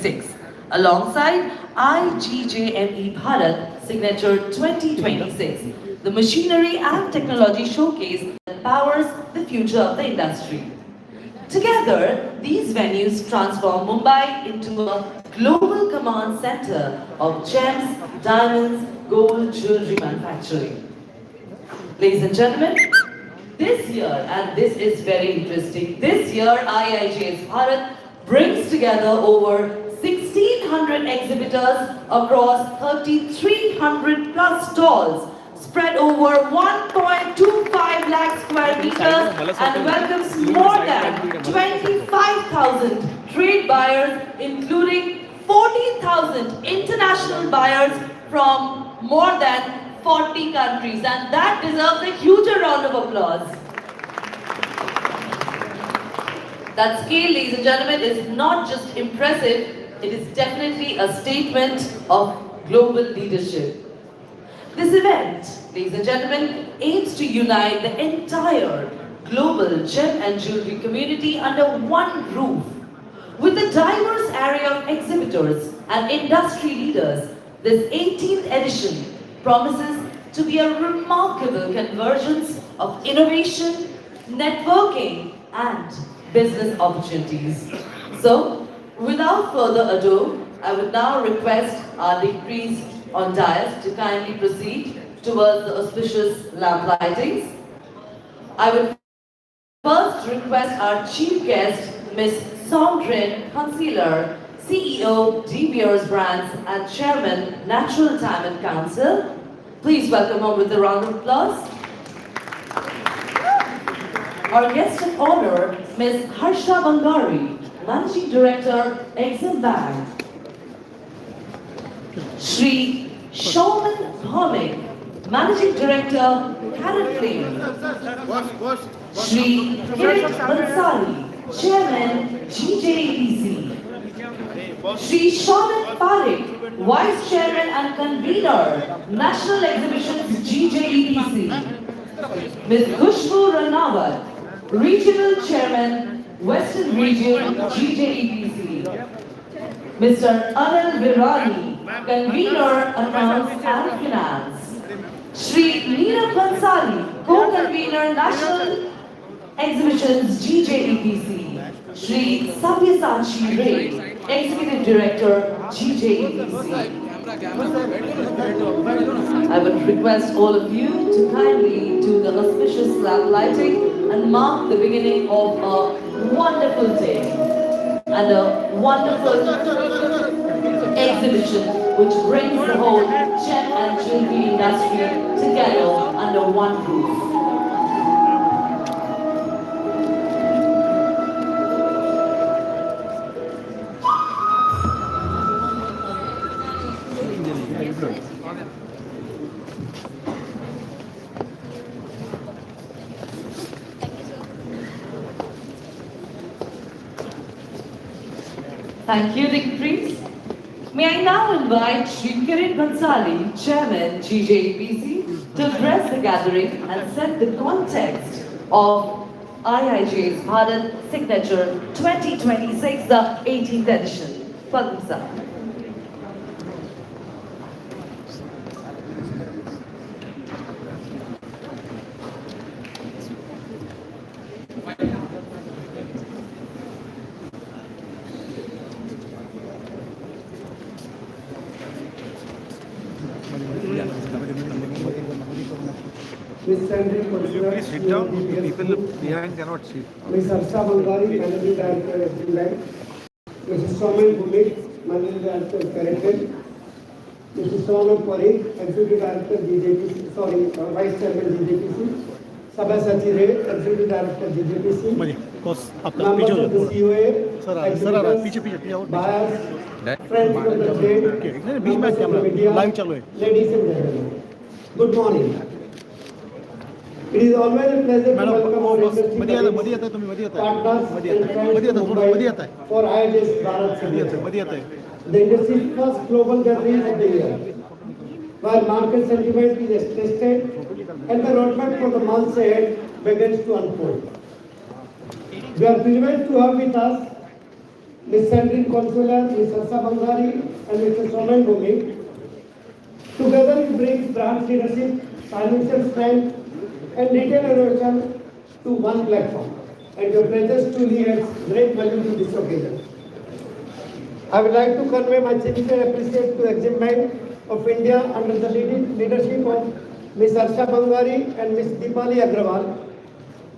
2026, alongside IGJME Bharat Signature 2026, the machinery and technology showcase that powers the future of the industry. Together, these venues transform Mumbai into a global command center of gems, diamonds, gold, jewelry manufacturing. Ladies and gentlemen, this year, and this is very interesting, this year IIJS Bharat brings together over 1600 exhibitors across 3300 plus stalls spread over 1.25 lakh square meters and welcomes more than 25,000 trade buyers, including 14,000 international buyers from more than 40 countries, and that deserves a huge round of applause. That scale, ladies and gentlemen, is not just impressive, it is definitely a statement of global leadership. This event, ladies and gentlemen, aims to unite the entire global gem and jewelry community under one roof. With a diverse array of exhibitors and industry leaders, this 18th edition promises to be a remarkable convergence of innovation, networking, and business opportunities. So, without further ado, I would now request our dignitaries on dais to kindly proceed towards the auspicious lamp lightings. I would first request our chief guest, Ms. Sondrin Concealer, CEO, De Beers Brands and Chairman, Natural Diamond Council. Please welcome her with a round of applause. Our guest of honor, Ms. Harsha Bangari, Managing Director, Exim Bank. Shri Shauman Bhaumik, Managing Director, Carrot Flame. Shri Kirit Bansali, Chairman, GJEPC. Shri Shauman Parekh, Vice Chairman and Convener, National Exhibitions GJEPC. Ms. Khushbu Ranawat, Regional Chairman, Western Region GJEPC. Mr. Anil Virani, Convener, Accounts and Finance. Shri Neera Bansali, Co-Convener, National Exhibitions GJEPC. Shri Sabyasachi Ray, Executive Director, GJEPC. I would request all of you to kindly do the auspicious lamp lighting and mark the beginning of a wonderful day and a wonderful exhibition which brings the whole gem and jewelry industry together under one roof. Thank you, dignitaries. May I now invite Shri Kirit Bansali, Chairman, GJEPC, to address the gathering and set the context of IIJ's Bharat Signature 2026, the 18th edition. Welcome, sir. Ms. Sandra Consular, please sit down? People behind cannot see. Ms. Harsha Bangari, Managing Director of Exim Bank. Mrs. Shauman Bhaumik, Managing Director of Carrot Flame. Mrs. Shauman Parekh, Executive Director GJPC, Vice Chairman GJPC. Sabyasachi Ray, Executive Director GJPC. Members of the COA, exhibitors, buyers, friends from the trade, members of the media, ladies and gentlemen. Good morning. It is always a pleasure to welcome our industry partners and friends to Mumbai for IIJ's Bharat Signature, the industry's first global gathering of the year, where market sentiment is tested and the roadmap for the months ahead begins to unfold. We are privileged to have with us Ms. Sandrine Consular, Ms. Asa Bangari, and Mr. Soman Bhumik. Together it brings brand leadership, financial strength, and retail innovation to one platform. And your presence truly adds great value to this occasion. I would like to convey my sincere appreciation to Exim Bank of India under the leadership of Ms. Arsha Bangari and Ms. Deepali Agrawal,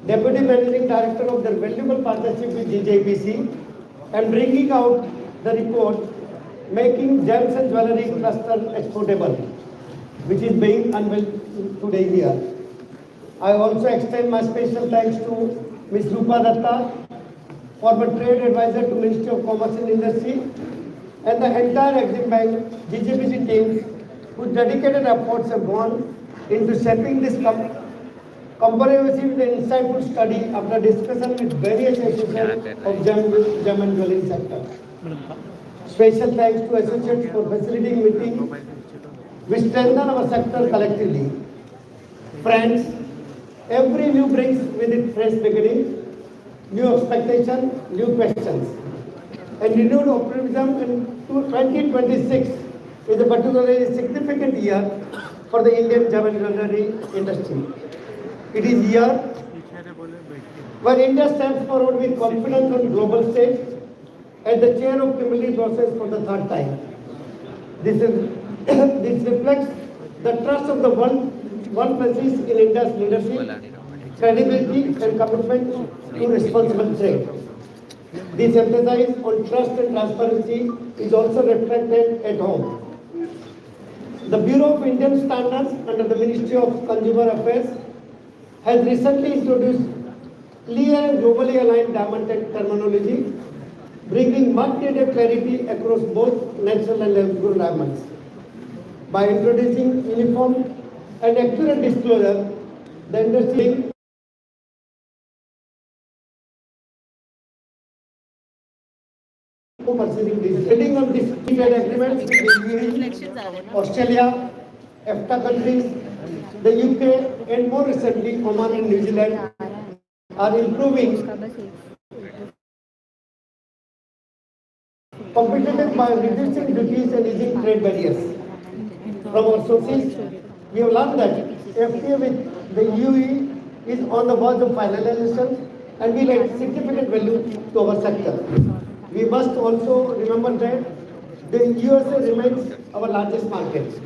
Deputy Managing Director of their valuable partnership with GJPC, and bringing out the report making gems and jewellery cluster exportable, which is being unveiled today here. I also extend my special thanks to Ms. Rupa Datta, former trade advisor to Ministry of Commerce and Industry, and the entire Exim Bank GJPC teams whose dedicated efforts have gone into shaping this comprehensive and insightful study after discussion with various associations of gem and jewelry sector. Special thanks to associates for facilitating meeting. We strengthen our sector collectively. Friends, every new brings with it fresh beginning, new expectation, new questions, and renewed optimism. And 2026 is a particularly significant year for the Indian gem and jewelry industry. It is a year where India stands forward with confidence on global stage at the chair of Kimberley process for the third time. This reflects the trust of the one places in India's leadership, credibility and commitment to responsible trade. This emphasis on trust and transparency is also reflected at home. The Bureau of Indian Standards under the Ministry of Consumer Affairs has recently introduced clear and globally aligned diamond terminology, bringing much needed clarity across both natural and lab-grown diamonds. By introducing uniform and accurate disclosure, the industry pursuing this. Heading on this trade agreements with the UAE, Australia, EFTA countries, the UK, and more recently Oman and New Zealand are improving competitive by reducing duties and easing trade barriers. From our sources, we have learned that FTA with the UAE is on the verge of finalization and will add significant value to our sector. We must also remember that the USA remains our largest market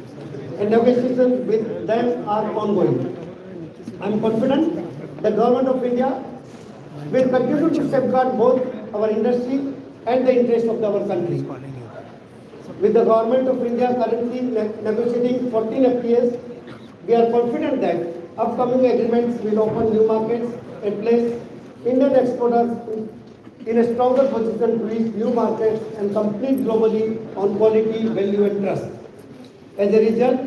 and negotiations with them are ongoing. I am confident the Government of India will continue to safeguard both our industry and the interests of our country. With the Government of India currently negotiating 14 FTAs, we are confident that upcoming agreements will open new markets and place Indian exporters in a stronger position to reach new markets and compete globally on quality, value and trust. As a result,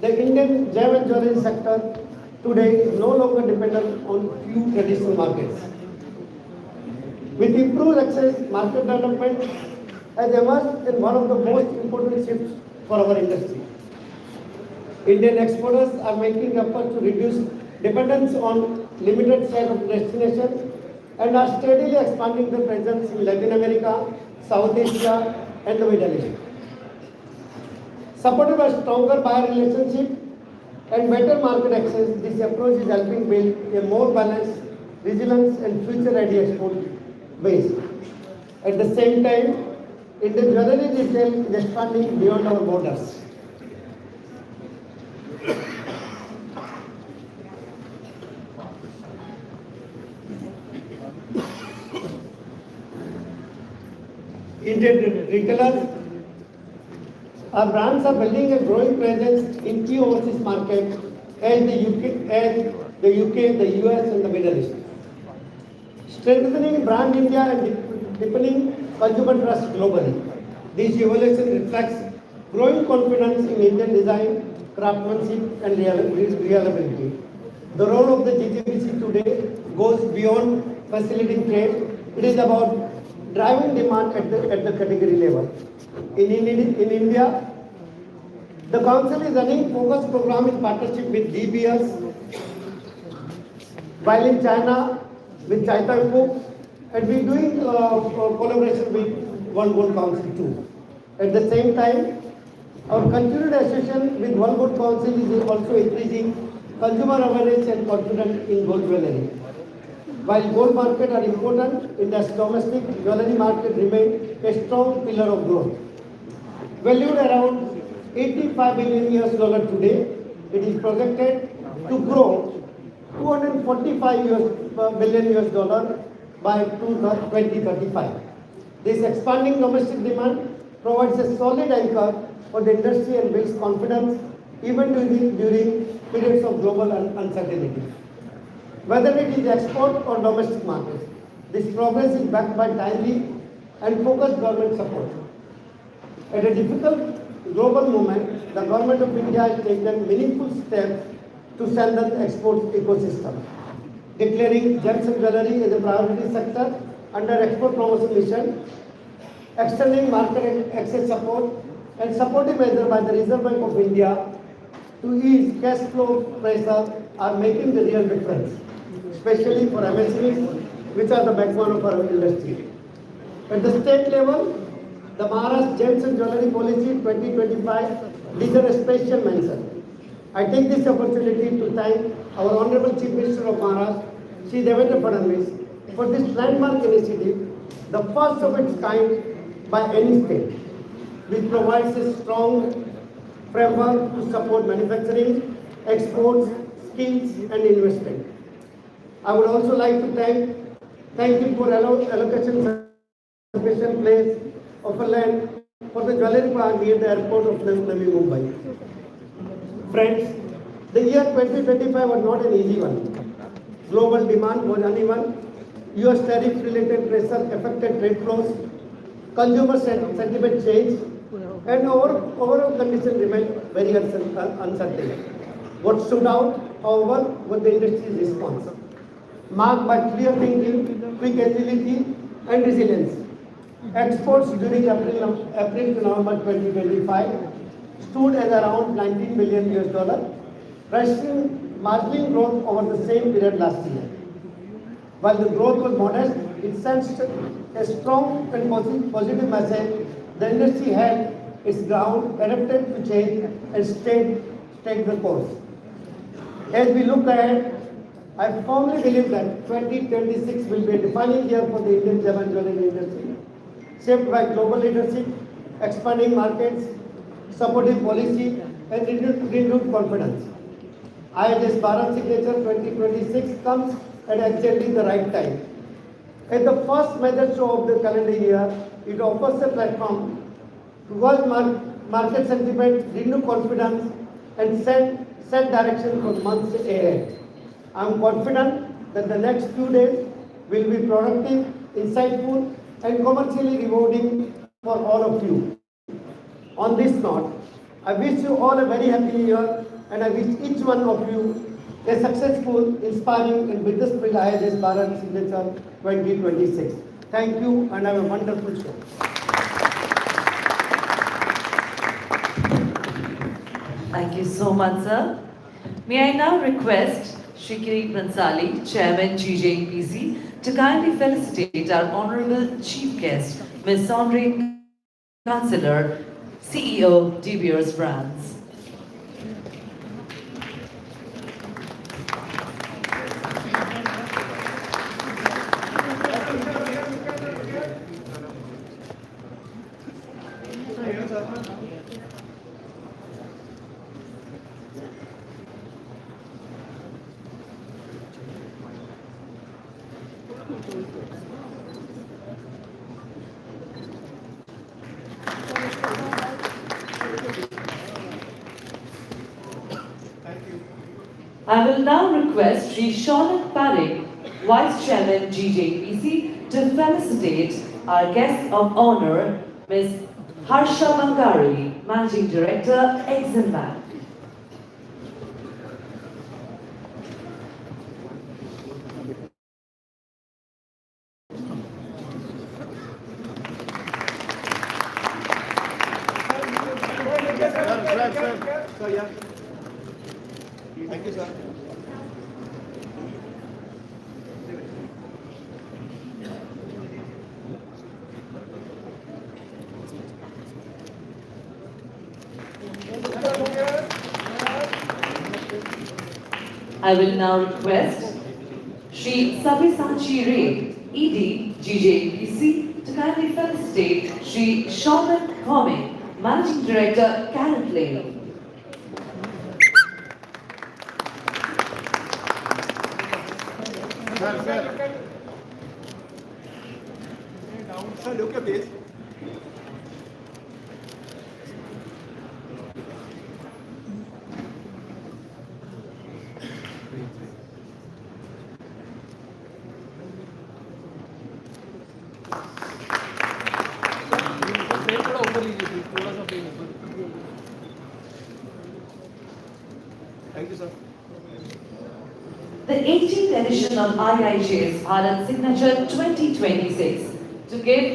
the Indian gem and jewelry sector today is no longer dependent on few traditional markets. With improved access, market development has emerged in one of the most important shifts for our industry. Indian exporters are making efforts to reduce dependence on limited set of destinations and are steadily expanding their presence in Latin America, South Asia, and the Middle East. Supported by stronger buyer relationship and better market access, this approach is helping build a more balanced, resilient, and future-ready export base. At the same time, Indian jewelry retail is expanding beyond our borders. Indian retailers, our brands are building a growing presence in key overseas markets as the UK, the US, and the Middle East. Strengthening brand India and deepening consumer trust globally. This evolution reflects growing confidence in Indian design, craftsmanship, and reliability. The role of the GJPC today goes beyond facilitating trade. It is about driving demand at the category level. In India, the Council is running a focus program in partnership with DBS, while in China with Chaitai Cook And we're doing collaboration with One Gold Council too. At the same time, our continued association with One Gold Council is also increasing consumer awareness and confidence in gold jewelry. While gold market are important, India's domestic jewelry market remains a strong pillar of growth. Valued around 85 billion US dollar today, it is projected to grow 245 billion US dollar by 2035. This expanding domestic demand provides a solid anchor for the industry and builds confidence even during periods of global uncertainty. Whether it is export or domestic markets, this progress is backed by timely and focused government support. At a difficult global moment, the government of India has taken meaningful steps to strengthen the export ecosystem, declaring gems and jewelry as a priority sector under export promotion mission, extending market access support, and supportive measures by the Reserve Bank of India to ease cash flow pressure are making the real difference, especially for MSMEs, which are the backbone of our industry. At the state level, the Maharashtra Gems and Jewelry Policy 2025 deserves a special mention. I take this opportunity to thank our Honorable Chief Minister of Maharashtra, Shri Devendra Fadnavis, for this landmark initiative, the first of its kind by any state, which provides a strong framework to support manufacturing, exports, skills and investment. I would also like to thank him for allocation sufficient place of a land for the jewelry plant near the airport of Navi Mumbai. Friends, the year 2025 was not an easy one. Global demand was uneven, US tariff-related pressure affected trade flows, consumer sentiment changed, and overall condition remained very uncertain. What stood out, however, was the industry's response, marked by clear thinking, quick agility, and resilience. Exports during April to November 2025 stood at around 19 billion US dollar, registering marginal growth over the same period last year. While the growth was modest, it sensed a strong and positive message. The industry held its ground, adapted to change, and stayed the course. As we look ahead, I firmly believe that 2026 will be a defining year for the Indian gem and jewelry industry, shaped by global leadership, expanding markets, supportive policy, and renewed confidence. IHS Bharat Signature 2026 comes at exactly the right time. At the first major show of the calendar year, it offers a platform to gauge market sentiment, renew confidence, and set direction for months ahead. I am confident that the next few days will be productive, insightful, and commercially rewarding for all of you. On this note, I wish you all a very happy new year, and I wish each one of you a successful, inspiring, and business-filled IHS Bharat Signature 2026. Thank you, and have a wonderful show. Thank you so much, sir. May I now request Shri Kirit Bansali, Chairman GJPC, to kindly felicitate our Honorable Chief Guest, Ms. Sandrine Chancellor, CEO, De Beers Brands. I will now request Sri Shaunak Parekh, Vice Chairman GJPC, to felicitate our guest of honor, Ms. Harsha Bangari, Managing Director, Exim Bank. Sir, yeah. Thank you, sir. I will now request Shri Sabyasachi Ray, ED, GJPC, to kindly felicitate Shri Shaunak Khome, Managing Director, Carrot Lane. Sir, look at this. थोड़ा ऊपर लीजिए please, थोड़ा सा pen ऊपर. Thank you sir. The 18th edition of IIJ's Bharat Signature 2026. To give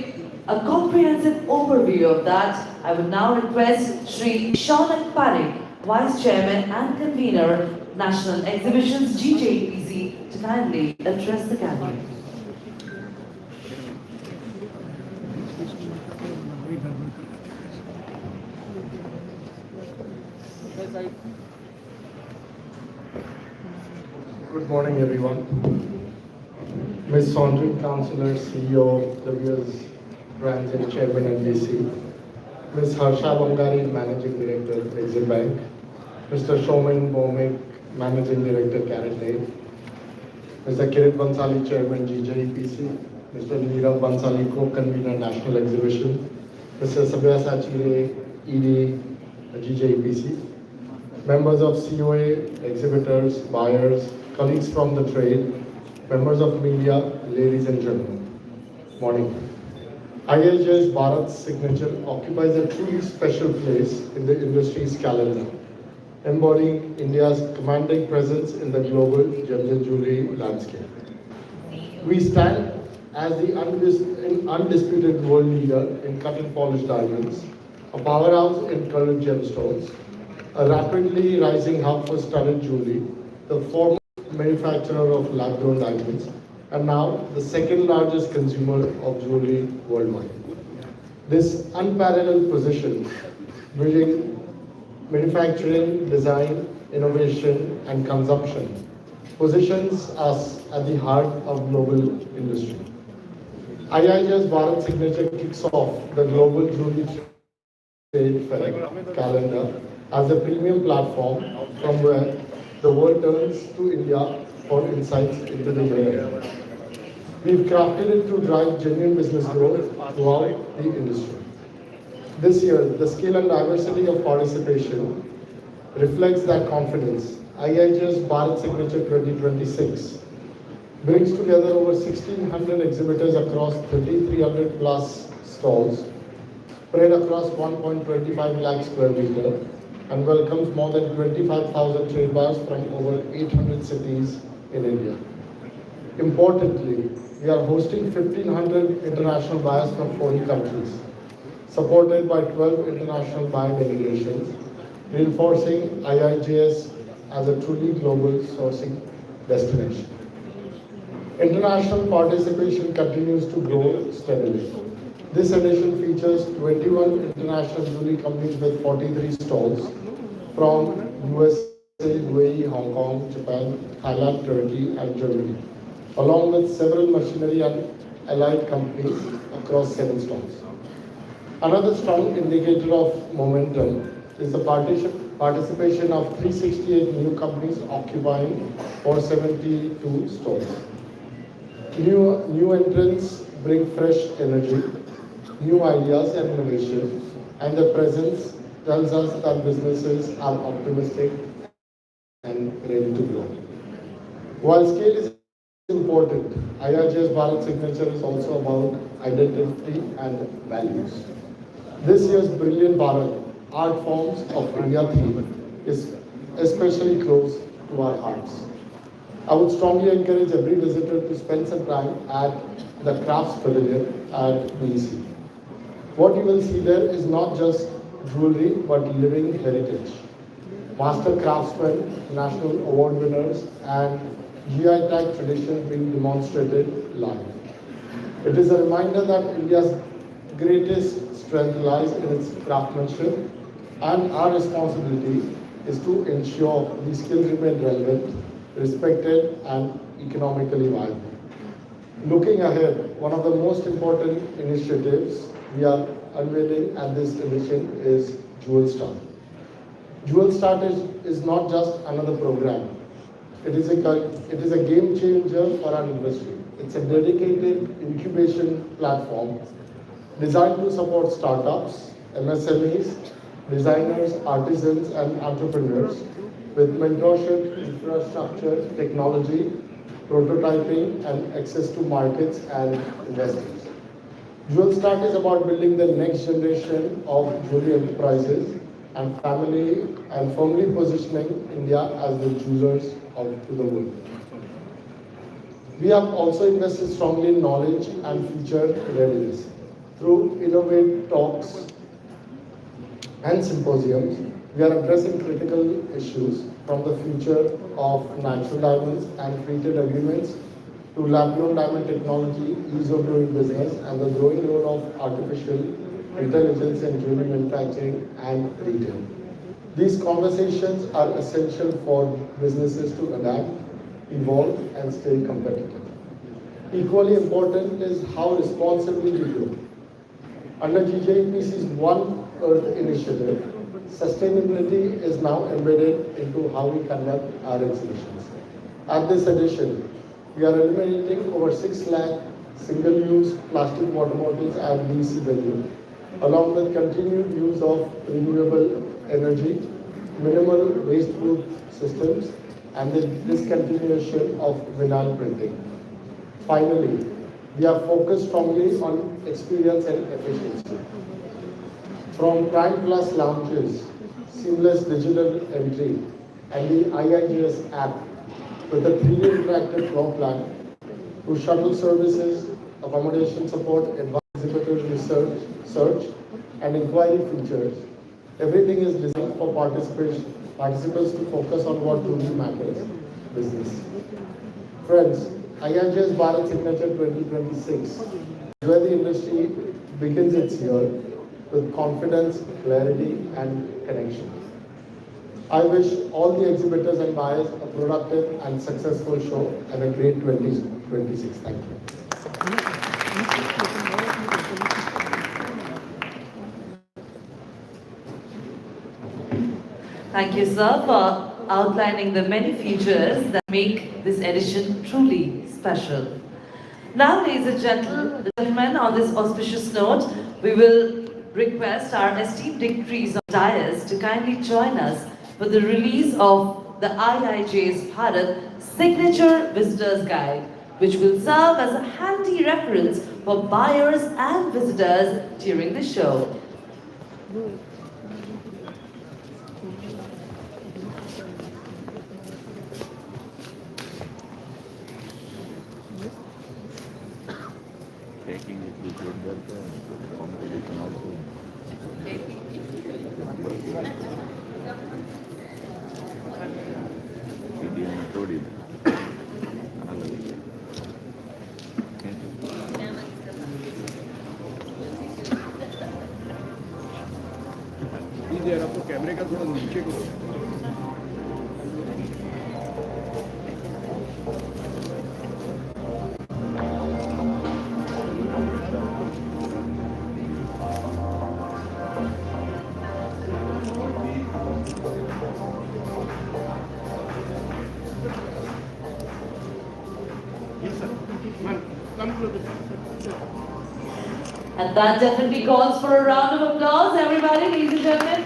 a comprehensive overview of that, I would now request Shri Shaunak Parekh, Vice Chairman and Convener, National Exhibitions GJPC, to kindly address the gathering. Good morning, everyone. Ms. Sondrin, Councillor, CEO, WS Branch and Chairman NBC. Ms. Harsha Bangari, Managing Director, Exim Bank. Mr. Shoman Bomik, Managing Director, Carrot Lane. Mr. Kirit Bansali, Chairman, GJPC. Mr. Neerav Bansali, Co-Convener, National Exhibition. Mr. Sabyasachi Ray, ED, GJPC. Members of COA, exhibitors, buyers, colleagues from the trade, members of media, ladies and gentlemen. Morning. IIJ's Bharat Signature occupies a truly special place in the industry's calendar, embodying India's commanding presence in the global gems and jewelry landscape. We stand as the undisputed world leader in cut and polished diamonds, a powerhouse in colored gemstones, a rapidly rising hub for studded jewelry, the foremost manufacturer of lab-grown diamonds, and now the second largest consumer of jewelry worldwide. This unparalleled position, bridging manufacturing, design, innovation, and consumption, positions us at the heart of global industry. IIJ's Bharat Signature kicks off the global jewelry trade fair calendar as a premium platform from where the world turns to India for insights into the year ahead. We've crafted it to drive genuine business growth throughout the industry. This year, the scale and diversity of participation reflects that confidence. IIJ's Bharat Signature 2026 brings together over 1,600 exhibitors across 3,300 plus stalls, spread across 1.25 lakh square meter, and welcomes more than 25,000 trade buyers from over 800 cities in India. Importantly, we are hosting 1,500 international buyers from 40 countries, supported by 12 international buyer delegations, reinforcing IIJS as a truly global sourcing destination. International participation continues to grow steadily. This edition features 21 international jewelry companies with 43 stalls from USA, UAE, Hong Kong, Japan, Thailand, Turkey, and Germany, along with several machinery and allied companies across 7 stalls. Another strong indicator of momentum is the participation of 368 new companies occupying 472 stalls. New entrants bring fresh energy, new ideas and innovation, and the presence tells us that businesses are optimistic and ready to grow. While scale is important, IIJ's Bharat Signature is also about identity and values. This year's Brilliant Bharat, Art Forms of India theme is especially close to our hearts. I would strongly encourage every visitor to spend some time at the Crafts Pavilion at BEC. What you will see there is not just jewelry but living heritage. Master craftsmen, national award winners, and GI tag tradition being demonstrated live. It is a reminder that India's greatest strength lies in its craftsmanship, and our responsibility is to ensure these skills remain relevant respected, and economically viable. Looking ahead, one of the most important initiatives we are unveiling at this edition is Jewel Start. Jewel Start is not just another program. It is a game changer for our industry. It's a dedicated incubation platform designed to support startups, MSMEs, designers, artisans, and entrepreneurs with mentorship, infrastructure, technology, prototyping, and access to markets and investors. Jewel Start is about building the next generation of jewelry enterprises and firmly positioning India as the jewelers of to the world. We have also invested strongly in knowledge and future readiness. Through innovative talks and symposiums, we are addressing critical issues from the future of natural diamonds and free trade agreements to lab-grown diamond technology, ease of doing business, and the growing role of artificial intelligence in jewelry manufacturing and retail. These conversations are essential for businesses to adapt, evolve, and stay competitive. Equally important is how responsibly we grow. Under GJPC's One Earth initiative, sustainability is now embedded into how we conduct our exhibitions. At this edition, we are eliminating over 6 lakh single-use plastic water bottles at DC venue, along with continued use of renewable energy, minimal waste-proof systems, and the discontinuation of vinyl printing. Finally, we are focused strongly on experience and efficiency. From Prime Plus lounges, seamless digital entry, and the IIGS app with a 3D interactive floor plan to shuttle services, accommodation support, advanced exhibitor research, search, and inquiry features. Everything is designed for participants to focus on what truly matters, business. Friends, IIGS Bharat Signature 2026 is where the industry begins its year with confidence, clarity, and connection. I wish all the exhibitors and buyers a productive and successful show and a great 2026. Thank you. Thank you, sir, for outlining the many features that make this edition truly special. Now, ladies and gentlemen, on this auspicious note, we will request our esteemed dignitaries of dais to kindly join us for the release of the IIJ's Bharat Signature Visitors Guide, which will serve as a handy reference for buyers and visitors during the show. Taking it with your daughter, competition also. Indian told please यार आपको कैमरे का थोड़ा नीचे करो And that definitely calls for a round of applause, everybody, ladies and gentlemen.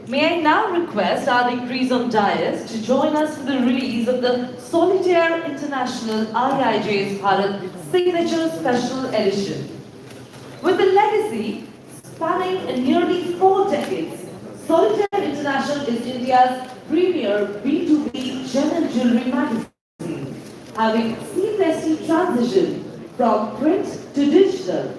May I now request our dignitaries on dais to join us for the release of the Solitaire International IIJ's Bharat Signature Special Edition. With a legacy spanning nearly 4 decades, Solitaire International is India's premier B2B gem and jewelry magazine, having seamlessly transitioned from print to digital.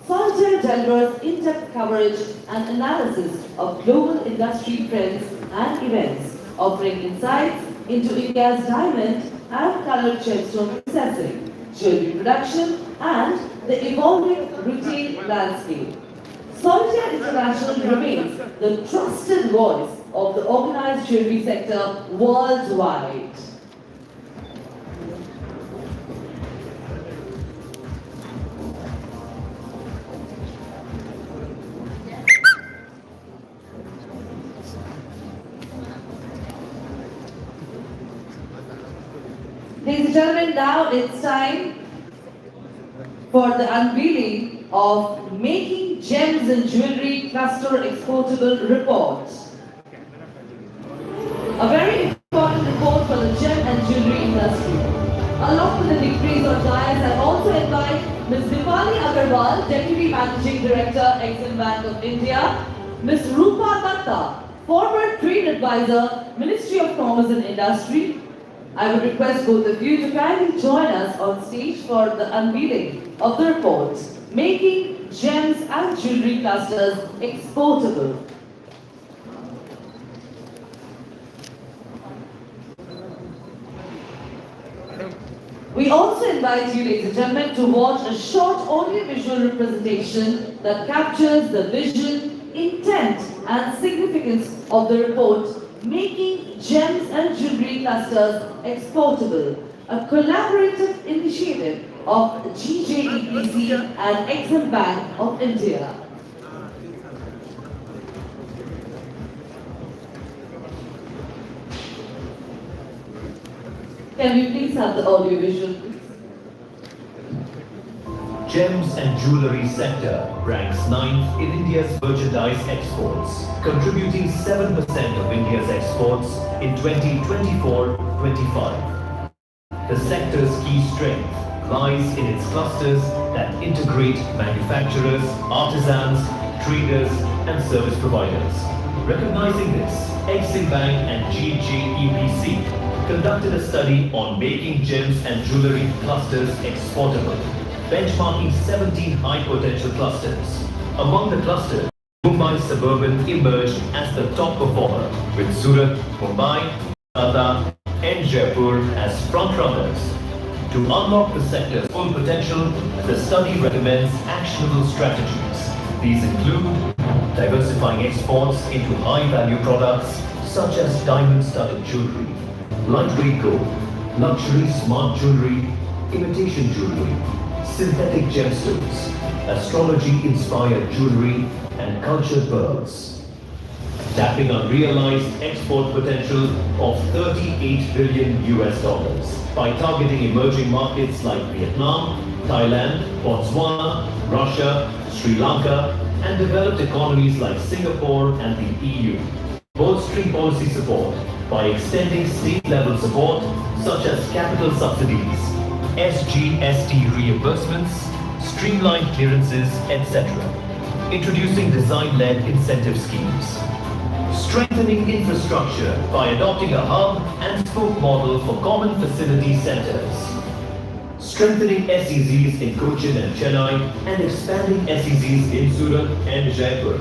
Solitaire delivers in-depth coverage and analysis of global industry trends and events, offering insights into India's diamond and colored gemstone processing, jewelry production, and the evolving retail landscape. Solitaire International remains the trusted voice of the organized jewelry sector worldwide. Ladies and gentlemen, now it's time for the unveiling of Making Gems and Jewelry Cluster Exportable Report. A very important report for the gem and jewelry industry. Along with the decrease of diets, I also invite Ms. Dipali Agarwal, Deputy Managing Director, Exim Bank of India, Ms. Rupa Datta, former Trade Advisor, Ministry of Commerce and Industry. I would request both of you to kindly join us on stage for the unveiling of the report, Making Gems and Jewelry Clusters Exportable. We also invite you, ladies and gentlemen, to watch a short audio-visual representation that captures the vision, intent and significance of the report, Making Gems and Jewelry Clusters Exportable, a collaborative initiative of GJEPC and Exim Bank of India. Can we please have the audio visual, please? Gems and jewellery sector ranks 9th in India's merchandise exports, contributing 7% of India's exports in 2024-25. The sector's key strength lies in its clusters that integrate manufacturers, artisans, traders and service providers. Recognizing this, Exim Bank and GJEPC conducted a study on making gems and jewellery clusters exportable, benchmarking 17 high-potential clusters. Among the clusters, Mumbai Suburban emerged as the top performer, with Surat, Mumbai, Kolkata, and Jaipur as frontrunners. To unlock the sector's full potential, the study recommends actionable strategies. These include diversifying exports into high-value products such as diamond-studded jewelry, lightweight gold, luxury smart jewelry, imitation jewelry, synthetic gemstones, astrology-inspired jewelry, and cultured pearls. Tapping unrealized export potential of $38 billion by targeting emerging markets like Vietnam, Thailand, Botswana, Russia, Sri Lanka, and developed economies like Singapore and the EU. Bolstering policy support by extending state-level support such as capital subsidies, SGST reimbursements, streamlined clearances, etc. Introducing design-led incentive schemes. Strengthening infrastructure by adopting a hub and spoke model for common facility centers. Strengthening SEZs in Cochin and Chennai and expanding SEZs in Surat and Jaipur.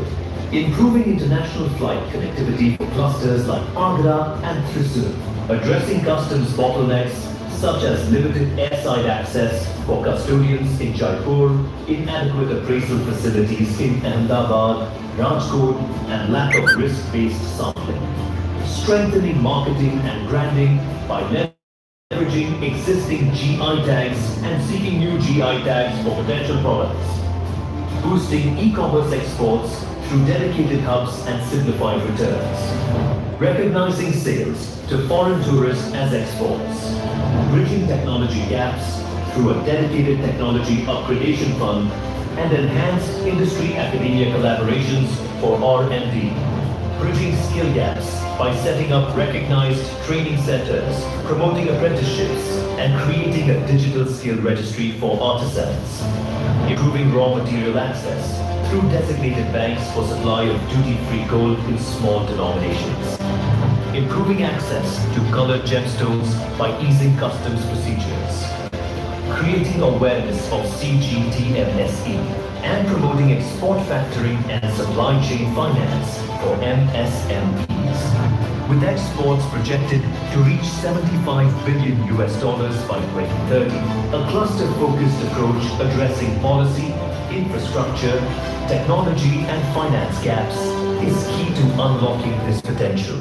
Improving international flight connectivity for clusters like Agra and Thrissur. Addressing customs bottlenecks such as limited airside access for custodians in Jaipur, inadequate appraisal facilities in Ahmedabad, Rajkot, and lack of risk-based sampling. Strengthening marketing and branding by leveraging existing GI tags and seeking new GI tags for potential products. Boosting e-commerce exports through dedicated hubs and simplified returns. Recognizing sales to foreign tourists as exports. Bridging technology gaps through a dedicated technology upgradation fund and enhanced industry-academia collaborations for R&D. Bridging skill gaps by setting up recognized training centers, promoting apprenticeships, and creating a digital skill registry for artisans. Improving raw material access through designated banks for supply of duty-free gold in small denominations. Improving access to colored gemstones by easing customs procedures. Creating awareness of CGTMSE and promoting export factoring and supply chain finance for MSMEs. with exports projected to reach 75 billion US dollars by 2030. A cluster-focused approach addressing policy, infrastructure, technology and finance gaps is key to unlocking this potential.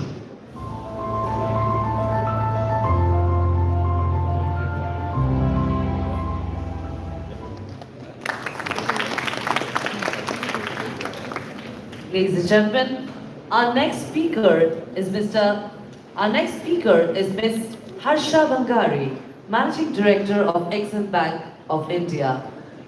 Ladies and gentlemen, our next speaker is Miss Harsha Bangari, Managing Director of Exim Bank of India.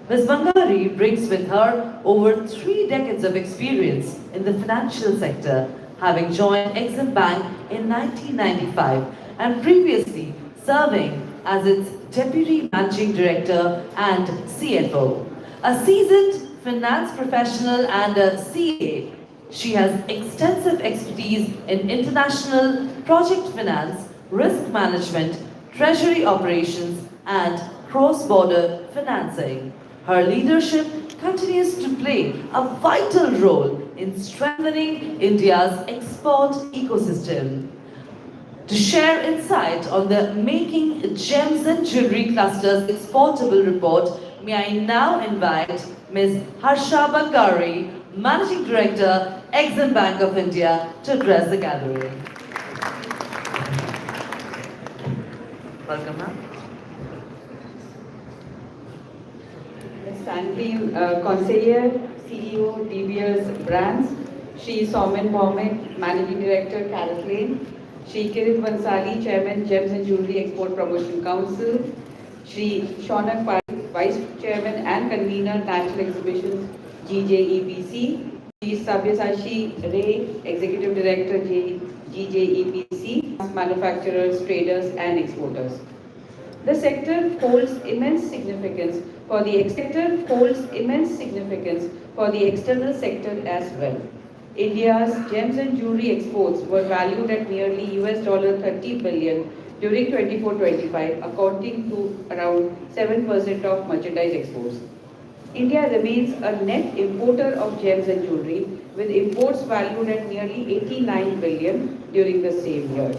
Ms. Bangari brings with her over 3 decades of experience in the financial sector, having joined Exim Bank in 1995 and previously serving as its Deputy Managing Director and CFO. A seasoned finance professional and a CA, she has extensive expertise in international project finance, risk management, treasury operations, and cross-border financing. Her leadership continues to play a vital role in strengthening India's export ecosystem. To share insight on the Making Gems and Jewelry Clusters Exportable report, may I now invite Ms. Harsha Bangari, Managing Director, Exim Bank of India, to address the gathering. Welcome, ma'am. Stanley Conseiller, CEO, DBS Brands, Shri Soumen Mohammed, Managing Director, Carrot Lane, Shri Kirit Bansali, Chairman, Gems and Jewelry Export Promotion Council, Shri Shaunak Parik, Vice Chairman and Convener, National Exhibitions, GJEPC, Shri Sabyasachi Ray, Executive Director, GJEPC, manufacturers, traders and exporters. The sector holds immense significance for the external sector as well. India's gems and jewelry exports were valued at nearly $30 billion during 24-25, accounting to around 7% of merchandise exports. India remains a net importer of gems and jewelry, with imports valued at nearly 89 billion during the same year,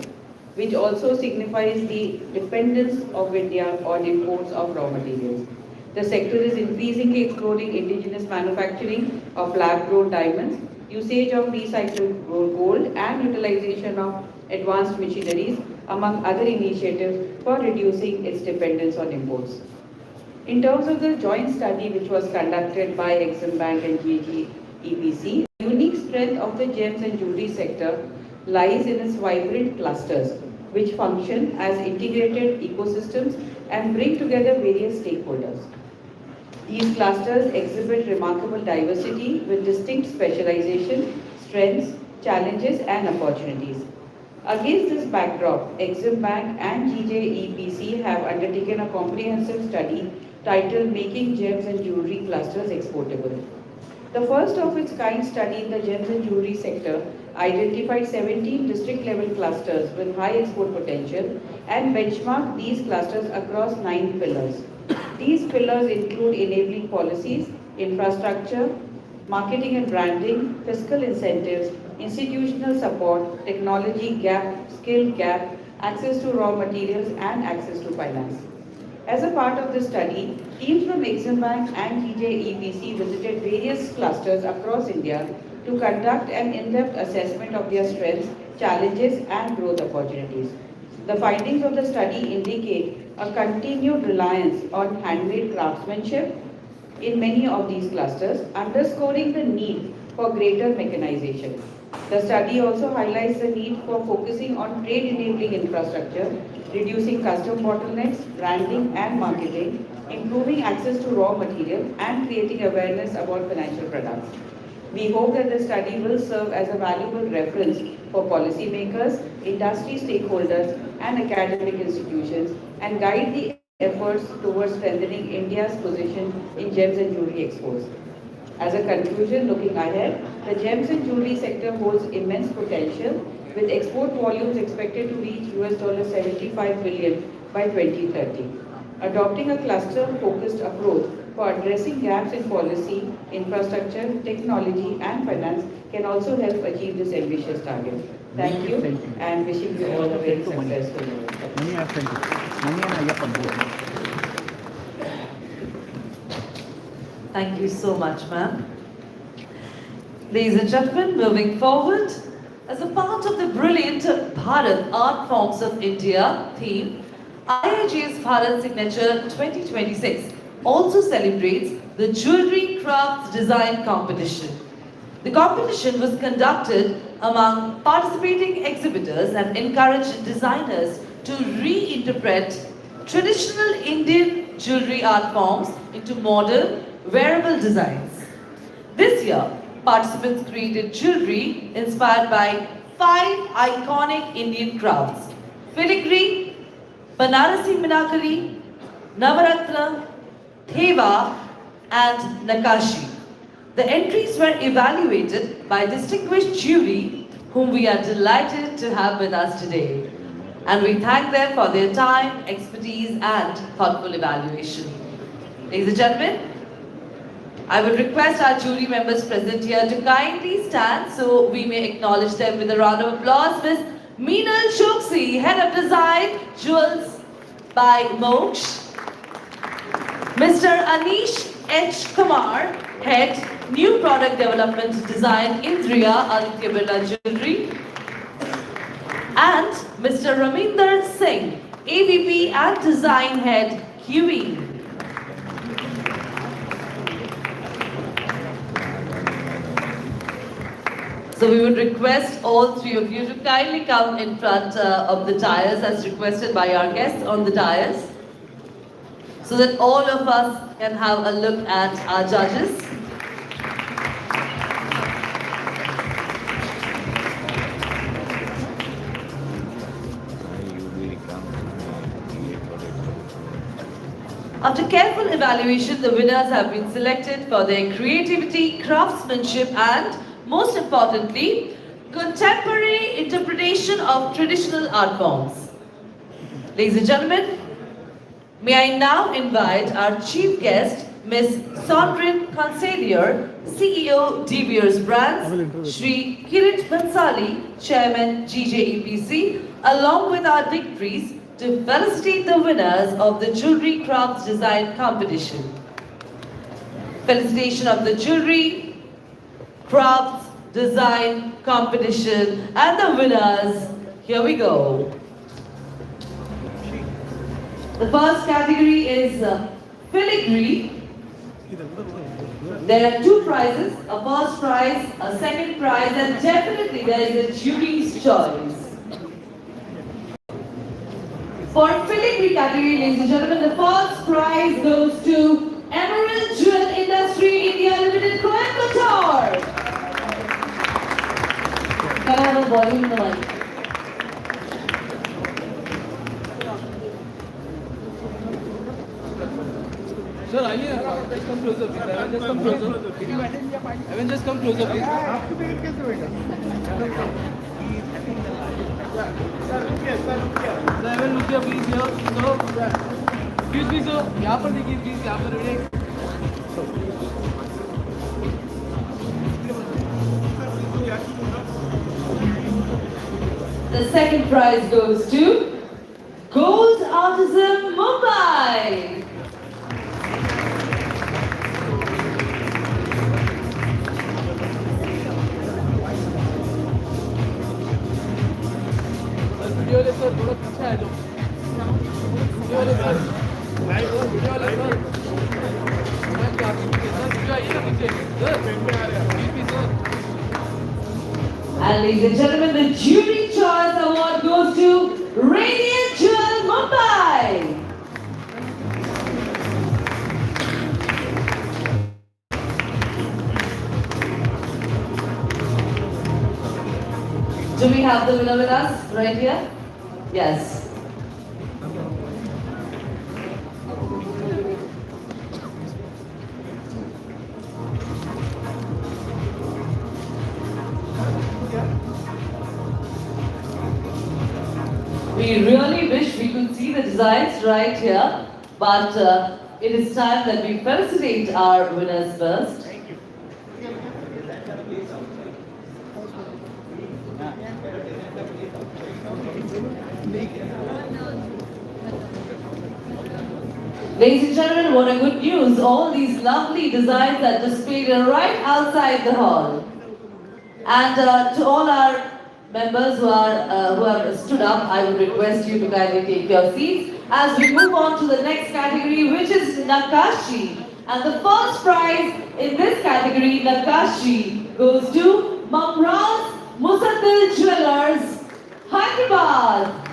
which also signifies the dependence of India on imports of raw materials. The sector is increasingly exploring indigenous manufacturing of lab-grown diamonds, usage of recycled gold, and utilization of advanced machineries, among other initiatives for reducing its dependence on imports. In terms of the joint study which was conducted by Exim Bank and GJEPC, the unique strength of the gems and jewelry sector lies in its vibrant clusters, which function as integrated ecosystems and bring together various stakeholders. These clusters exhibit remarkable diversity with distinct specialization, strengths, challenges and opportunities. Against this backdrop, Exim Bank and GJEPC have undertaken a comprehensive study titled Making Gems and Jewelry Clusters Exportable. The first of its kind study in the gems and jewelry sector identified 17 district-level clusters with high export potential and benchmarked these clusters across 9 pillars. These pillars include enabling policies, infrastructure, marketing and branding, fiscal incentives, institutional support, technology gap, skill gap, access to raw materials and access to finance. As a part of the study, teams from Exim Bank and GJEPC visited various clusters across India to conduct an in-depth assessment of their strengths, challenges and growth opportunities. The findings of the study indicate a continued reliance on handmade craftsmanship in many of these clusters, underscoring the need for greater mechanization. The study also highlights the need for focusing on trade-enabling infrastructure, reducing custom bottlenecks, branding and marketing, improving access to raw material, and creating awareness about financial products. We hope that the study will serve as a valuable reference for policymakers, industry stakeholders, and academic institutions, and guide the efforts towards strengthening India's position in gems and jewelry exports. As a conclusion, looking ahead, the gems and jewelry sector holds immense potential, with export volumes expected to reach $75 billion by 2030. Adopting a cluster-focused approach for addressing gaps in policy, infrastructure, technology, and finance can also help achieve this ambitious target. Thank you and wishing you all a very successful year. Thank you so much, ma'am. Ladies and gentlemen, moving forward, as a part of the brilliant Bharat Art Forms of India theme, IIG's Bharat Signature 2026 also celebrates the Jewelry Crafts Design Competition. The competition was conducted among participating exhibitors and encouraged designers to reinterpret traditional Indian jewelry art forms into modern, wearable designs. This year, participants created jewelry inspired by 5 iconic Indian crafts: filigree, Banarasi Minakari, Navaratra, Theva, and Nakashi. The entries were evaluated by a distinguished jury whom we are delighted to have with us today. And we thank them for their time, expertise, and thoughtful evaluation. Ladies and gentlemen, I would request our jury members present here to kindly stand so we may acknowledge them with a round of applause. Ms. Meenal Choksi, Head of Design, Jewels by Moksh. Mr. Anish H. Kumar, Head, New Product Development Design, Indriya Aditya Birla Jewelry. And Mr. Raminder Singh, AVP and Design Head, QE. So we would request all 3 of you to kindly come in front of the dais as requested by our guests on the dais, so that all of us can have a look at our judges. After careful evaluation, the winners have been selected for their creativity, craftsmanship, and most importantly, contemporary interpretation of traditional art forms. Ladies and gentlemen, may I now invite our chief guest, Ms. Sondrin Consailier, CEO De Beers Brands, Shri Kirit Bansali, Chairman GJEPC, along with our dignitaries to felicitate the winners of the Jewelry Crafts Design Competition. Felicitation of the Jewelry Crafts Design Competition and the winners. Here we go. The first category is filigree. There are 2 prizes, a first prize, a second prize, and definitely there is a jury's choice. For filigree category, ladies and gentlemen, the first prize goes to Emerald Jewel Industry India Limited, Coimbatore. Can I have a volume in the mic? Sir, are you? Just come closer, please. Just come closer. Evan, just come closer, please. Sir, Evan, look here, please. Here. So, excuse me, sir. यहाँ पर देखिए, please. यहाँ पर The second prize goes to Gold Artisan Mumbai. Video ले sir, थोड़ा पीछे आ जाओ। Video ले सर, वीडियो ले सर। मैं क्या पीछे सर, वीडियो आइए ना पीछे। सर, पीछे sir. And ladies and gentlemen, the Jury Choice Award goes to Radiant Jewel Mumbai. Do we have the winner with us right here? Yes. We really wish we could see the designs right here, but it is time that we felicitate our winners first. Ladies and gentlemen, what a good news. All these lovely designs are displayed right outside the hall. And to all our members who have stood up, I would request you to kindly take your seats as we move on to the next category, which is Nakashi. And the first prize in this category, Nakashi, goes to Mamraz Musaddil Jewelers, Hyderabad.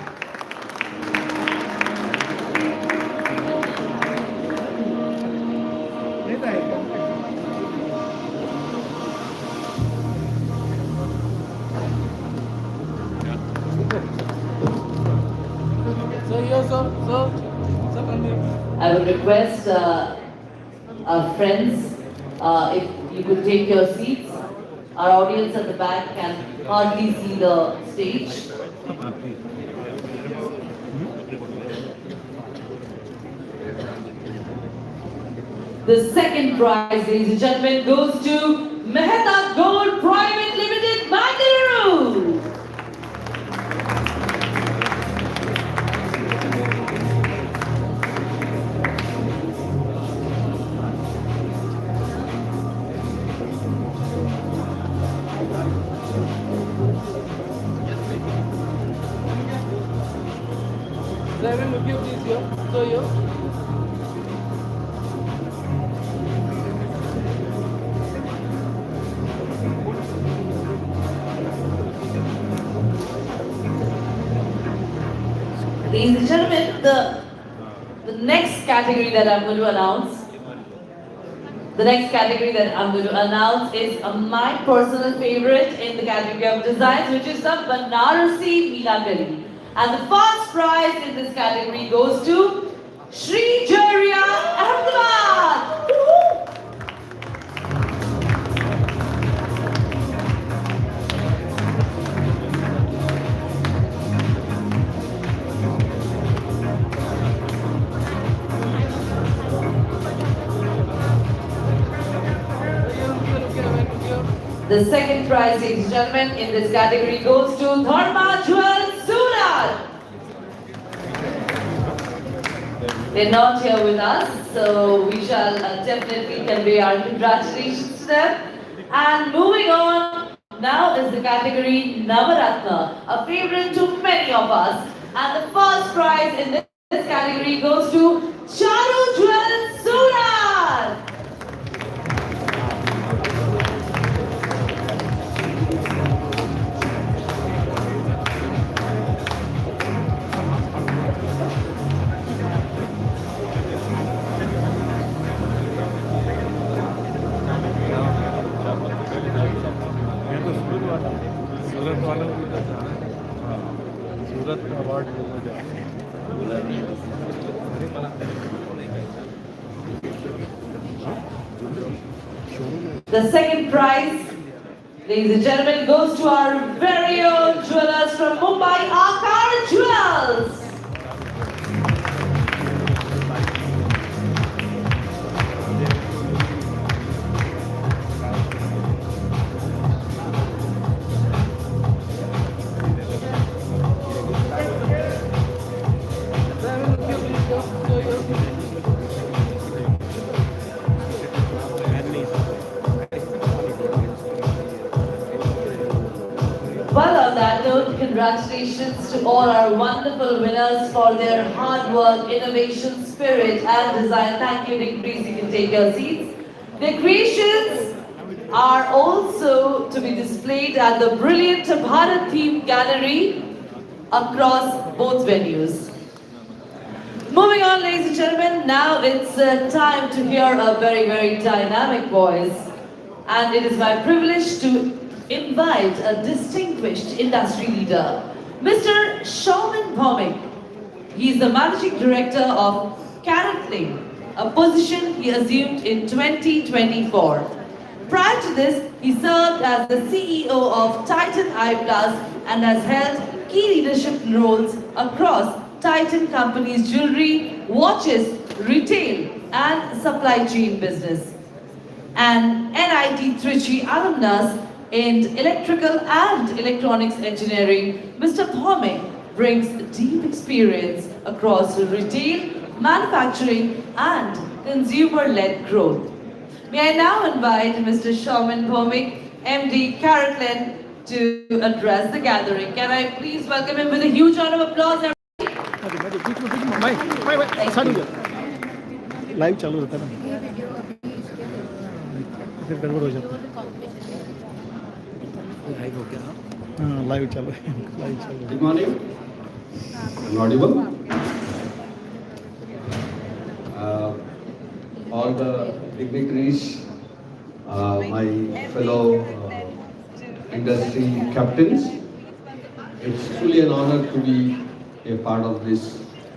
I would request our friends, if you could take your seats. Our audience at the back can hardly see the stage. The second prize, ladies and gentlemen, goes to Mehta Gold Private Limited, Bangalore. Seven, look here, please, here. So here. Ladies and gentlemen, the next category that I'm going to announce, is my personal favorite in the category of designs, which is the Banarasi Meenakari. And the first prize in this category goes to Sri Jariya Ahmedabad. The second prize, ladies and gentlemen, in this category goes to Dharma Jewel Surat. They're not here with us, so we shall definitely convey our congratulations to them. And moving on, now is the category Navaratna, a favorite to many of us. And the first prize in this category goes to Charu Jewel Surat. सूरत वालों को तो जाना है सूरत का award मिलने जा The second prize, ladies and gentlemen, goes to our very own jewelers from Mumbai, Akar Jewels. Well, on that note, congratulations to all our wonderful winners for their hard work, innovation, spirit and design. Thank you, Nick. Please, you can take your seats. Their creations are also to be displayed at the brilliant Bharat theme gallery across both venues. Moving on, ladies and gentlemen, now it's time to hear a very, very dynamic voice. And it is my privilege to invite a distinguished industry leader, Mr. Shauman Bhaumik. He is the Managing Director of CaratLink, a position he assumed in 2024. Prior to this, he served as the CEO of Titan Eye Plus and has held key leadership roles across Titan Company's jewelry, watches, retail and supply chain business. An NIT Trichy alumnus in electrical and electronics engineering, Mr. Bhaumik brings deep experience across retail, manufacturing, and consumer-led growth. May I now invite Mr. Shauman Bhomik, MD, Caraclen, to address the gathering. Can I please welcome him with a huge round of applause? Live चालू रहता है ना, फिर गड़बड़ हो जाता है। Live हो गया, हाँ लाइव चालू है, लाइव चालू है। Good morning. I'm audible. All the dignitaries, my fellow industry captains, it's truly an honor to be a part of this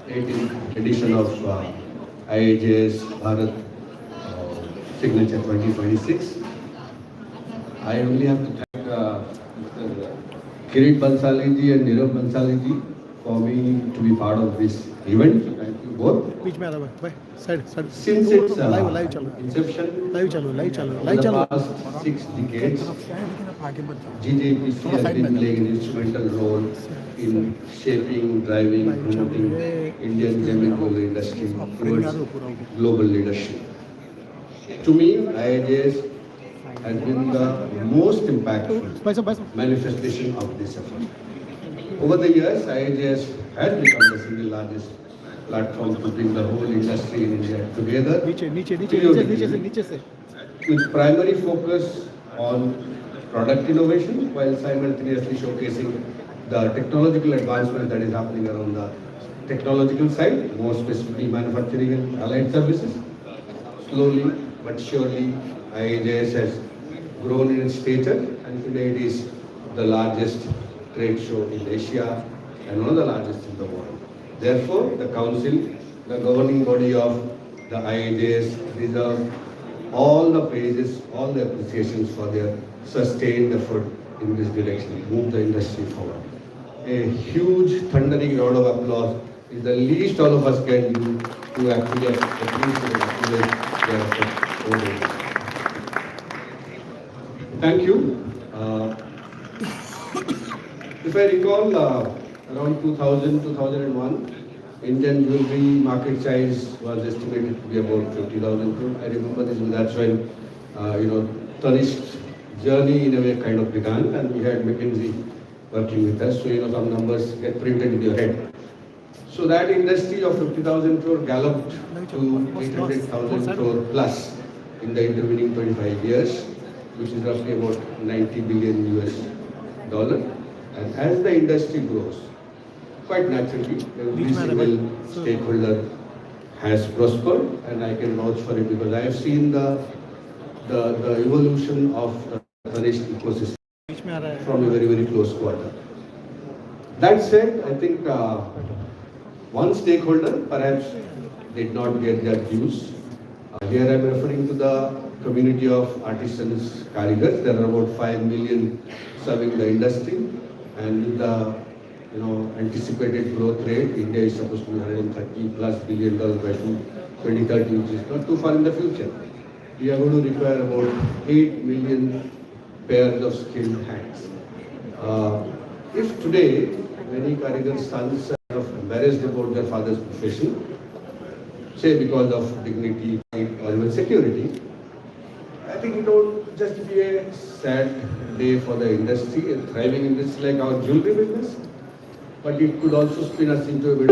18th edition of IAJS Bharat Signature 2026. I only have to thank Mr. Kirit Bansali ji and Nirav Bansali ji for me to be part of this event. So thank you both. बीच में आ रहा है भाई, side side. Since its live चालू, inception, live चालू, live चालू, for live the चालू। past 6 decades, GJPC has been playing an instrumental role in shaping, driving, promoting Indian chemical industry towards global leadership. To me, IAJS has been the most impactful manifestation of this effort. Over the years, IAJS has become the single largest platform to bring the whole industry in India together. नीचे से With primary focus on product innovation while simultaneously showcasing the technological advancement that is happening around the technological side, more specifically manufacturing and allied services. Slowly but surely, IAJS has grown in its stature and today it is the largest trade show in Asia and one of the largest in the world. Therefore, the Council, the governing body of the IAJS, deserve all the praises, all the appreciations for their sustained effort in this direction, move the industry forward. A huge thundering round of applause is the least all of us can do to actually appreciate their effort over this. Thank you. If I recall, around 2000, 2001, Indian jewelry market size was estimated to be about 50,000 crore. I remember this, that's when, Tanishq's journey in a way kind of began, and we had McKinsey working with us. So, some numbers get printed in your head. So that industry of 50,000 crore galloped to 800,000 crore plus in the intervening 25 years, which is roughly about 90 billion US dollar. And as the industry grows, quite naturally, every single stakeholder has prospered, and I can vouch for it because I have seen the evolution of the Tanishq ecosystem from a very, very close quarter. That said, I think one stakeholder perhaps did not get their dues. Here I am referring to the community of artisans, karigars. There are about 5 million serving the industry, and with the anticipated growth rate, India is supposed to be $130+ billion by 2030, which is not too far in the future. We are going to require about 8 million pairs of skilled hands. If today many Karigar sons are embarrassed about their father's profession, say because of dignity or even security, I think it would just be a sad day for the industry, a thriving industry like our jewelry business. But it could also spin us into a bit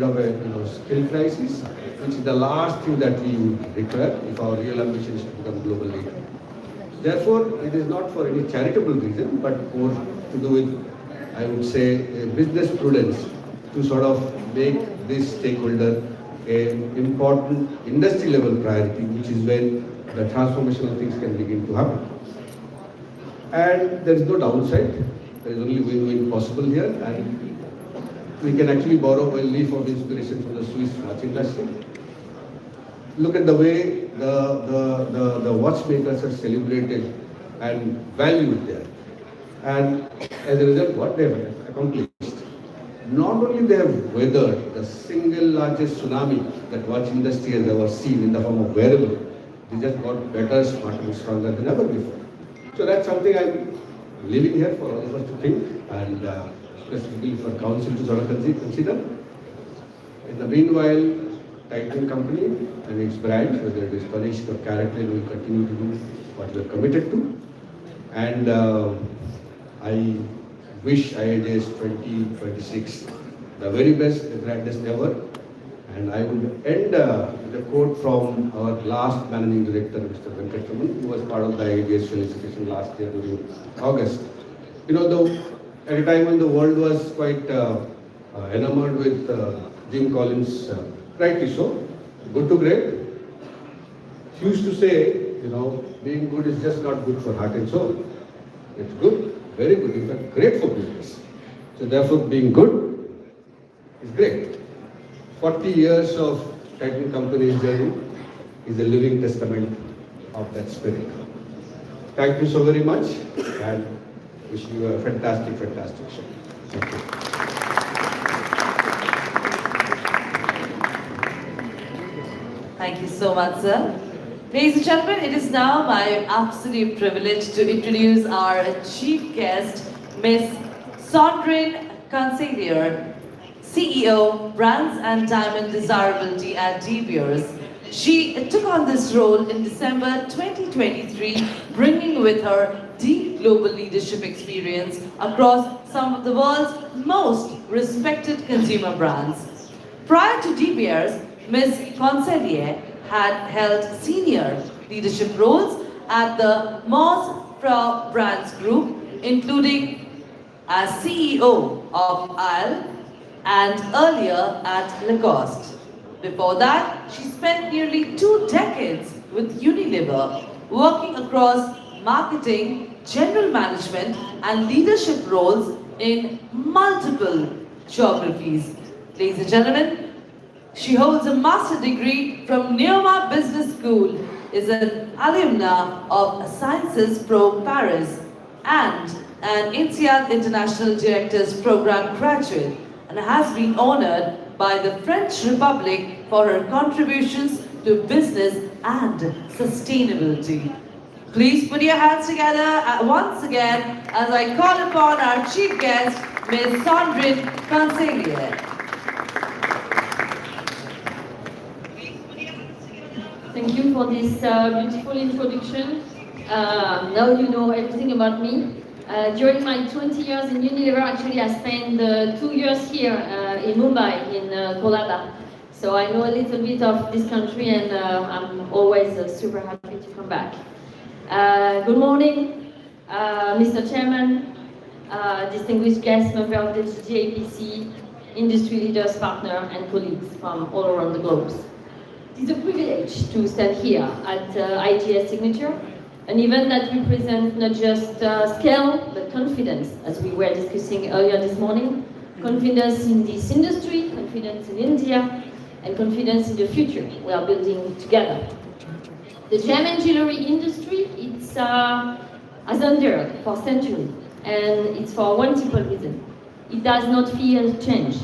of a skill crisis, which is the last thing that we would require if our real ambition is to become global leader. Therefore, it is not for any charitable reason, but more to do with, I would say, a business prudence to sort of make this stakeholder an important industry level priority, which is when the transformational things can begin to happen. And there is no downside. There is only win-win possible here, and we can actually borrow a leaf of inspiration from the Swiss watch industry. Look at the way the watchmakers are celebrated and valued there. And as a result, what they have accomplished, not only they have weathered the single largest tsunami that watch industry has ever seen in the form of wearable, they just got better, smarter, and stronger than ever before. So that's something I'm leaving here for all of us to think and specifically for council to sort of consider. In the meanwhile, Titan Company and its brands, whether it is Tanishq or CaratLane, will continue to do what we are committed to. And I wish IAJS 2026 the very best, the grandest ever. And I will end with a quote from our last managing director, Mr. Venkatraman, who was part of the IAJS felicitation last year during August. You know, at a time when the world was quite enamored with Jim Collins, rightly so, good to great. He used to say, you know, being good is just not good for heart and soul. It's good, very good, in fact, great for business. So therefore, being good is great. 40 years of Titan Company's journey is a living testament of that spirit. Thank you so very much and wish you a fantastic, fantastic show. Thank you. Thank you so much, sir. Ladies and gentlemen, it is now my absolute privilege to introduce our chief guest, Ms. Sandrine Cancellier, CEO, Brands and Diamond Desirability at De Beers. She took on this role in December 2023, bringing with her deep global leadership experience across some of the world's most respected consumer brands. Prior to De Beers, Ms. Cancellier had held senior leadership roles at the Mars Brands Group, including as CEO of Isle and earlier at Lacoste. Before that, she spent nearly 2 decades with Unilever, working across marketing, general management, and leadership roles in multiple geographies. Ladies and gentlemen, she holds a master's degree from Neoma Business School, is an alumna of Sciences Pro Paris, and an INSEAD International Directors Program graduate, and has been honored by the French Republic for her contributions to business and sustainability. Please put your hands together once again as I call upon our chief guest, Ms. Sandrine Cancellier. Thank you for this beautiful introduction. Now you know everything about me. During my 20 years in Unilever, actually I spent 2 years here in Mumbai, in Kolkata. So I know a little bit of this country and I'm always super happy to come back. Good morning, Mr. Chairman, distinguished guests, members of the GJPC, industry leaders, partners and colleagues from all around the globe. It is a privilege to stand here at IGS Signature, an event that represents not just scale, but confidence, as we were discussing earlier this morning. Confidence in this industry, confidence in India, and confidence in the future we are building together. The gem and jewelry industry, has endured for centuries, and it's for one simple reason. It does not fear change.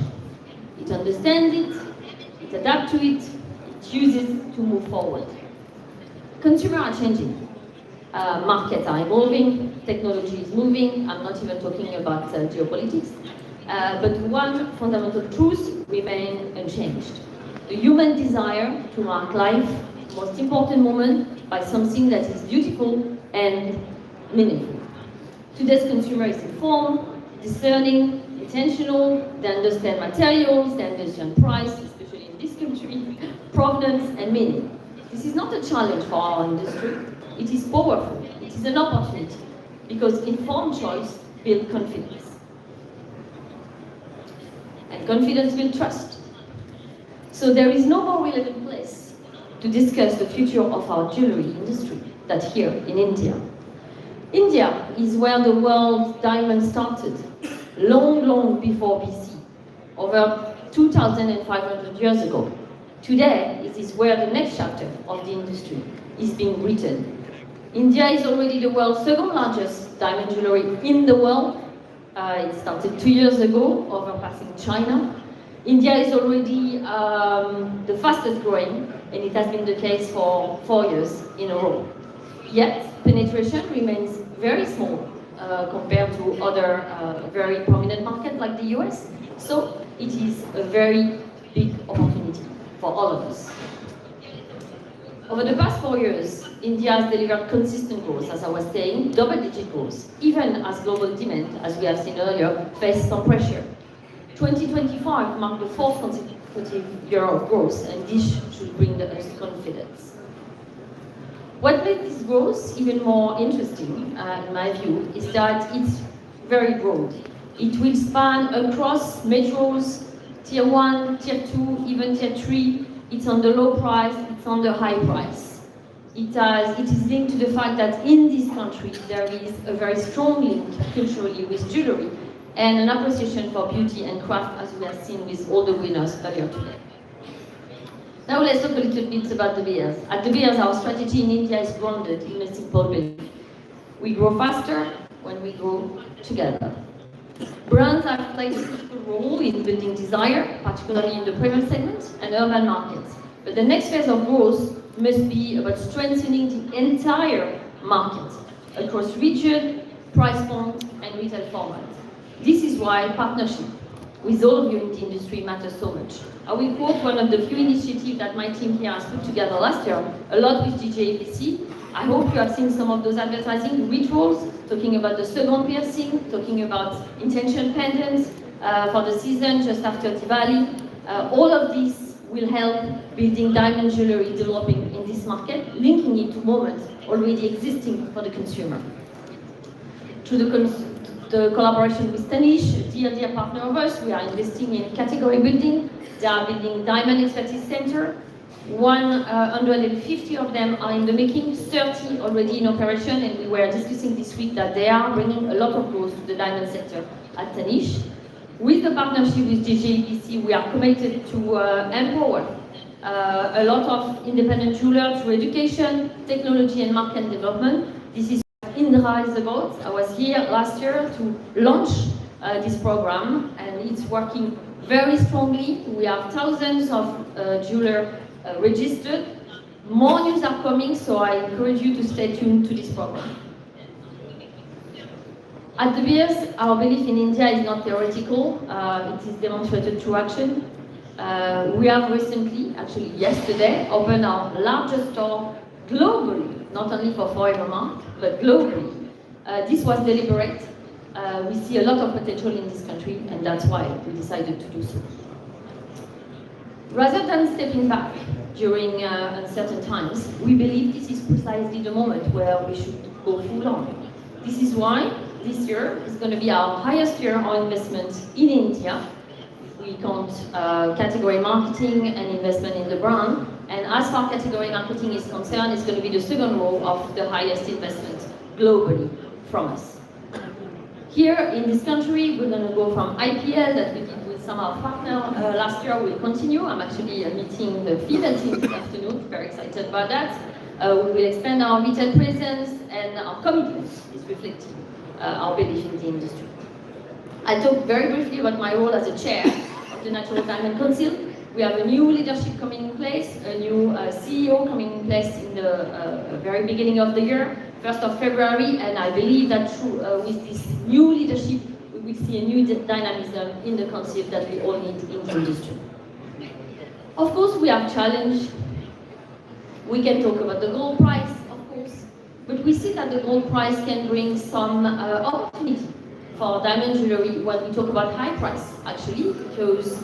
It understands it, it adapts to it, uses to move forward. Consumers are changing, markets are evolving, technology is moving, I'm not even talking about geopolitics, but one fundamental truth remains unchanged. The human desire to mark life, most important moment, by something that is beautiful and meaningful. Today's consumer is informed, discerning, intentional, they understand materials, they understand price, especially in this country, provenance and meaning. This is not a challenge for our industry, it is powerful, it is an opportunity, because informed choice builds confidence. And confidence builds trust. So there is no more relevant place to discuss the future of our jewelry industry than here in India. India is where the world's diamond started, long before BC, over 2,500 years ago. Today, it is where the next chapter of the industry is being written. India is already the world's second largest diamond jewelry in the world. It started 2 years ago, overpassing China. India is already the fastest growing, and it has been the case for 4 years in a row. Yet, penetration remains very small compared to other very prominent markets like the US. So it is a very big opportunity for all of us. Over the past 4 years, India has delivered consistent growth, as I was saying, double-digit growth, even as global demand, as we have seen earlier, faced some pressure. 2025 marked the fourth consecutive year of growth, and this should bring us confidence. What makes this growth even more interesting, in my view, is that it's very broad. It will span across metros, tier 1, tier 2, even tier 3. It's on the low price, it's on the high price. It is linked to the fact that in this country there is a very strong link culturally with jewelry and an appreciation for beauty and craft, as we have seen with all the winners earlier today. Now let's talk a little bit about De Beers. At De Beers, our strategy in India is grounded in a simple belief. We grow faster when we grow together. Brands have played a critical role in building desire, particularly in the premium segment and urban markets. But the next phase of growth must be about strengthening the entire market across region, price point, and retail format. This is why partnership with all of you in the industry matters so much. I will quote one of the few initiatives that my team here has put together last year, a lot with DJBC. I hope you have seen some of those advertising rituals, talking about the second piercing, talking about intention pendants for the season just after Diwali. All of these will help building diamond jewelry developing in this market, linking it to moments already existing for the consumer. Through the collaboration with Tanish, a dear partner of us, we are investing in category building. They are building Diamond Expertise Center. 150 of them are in the making, 30 already in operation, and we were discussing this week that they are bringing a lot of growth to the diamond sector at Tanish. With the partnership with DJBC, we are committed to empower a lot of independent jewelers through education, technology, and market development. This is what Indra is about. I was here last year to launch this program, and it's working very strongly. We have thousands of jewelers registered. More news are coming, so I encourage you to stay tuned to this program. At De Beers, our belief in India is not theoretical, it is demonstrated through action. We have recently, actually yesterday, opened our largest store globally, not only for Forever Mark, but globally. This was deliberate. We see a lot of potential in this country, and that's why we decided to do so. Rather than stepping back during uncertain times, we believe this is precisely the moment where we should go full on. This is why this year is going to be our highest year of investment in India. We count category marketing and investment in the brand. And as far as category marketing is concerned, it's going to be the second row of the highest investment globally from us. Here in this country, we're going to go from IPL that we did with some of our partners last year. We'll continue. I'm actually meeting the female team this afternoon. Very excited about that. We will expand our retail presence, and our commitment is reflecting our belief in the industry. I talked very briefly about my role as a chair of the Natural Diamond Council. We have a new leadership coming in place, a new CEO coming in place in the very beginning of the year, 1st of February, and I believe that through, with this new leadership, we will see a new dynamism in the council that we all need in the industry. Of course, we have challenge. We can talk about the gold price, of course, but we see that the gold price can bring some opportunity for diamond jewelry when we talk about high price, actually, because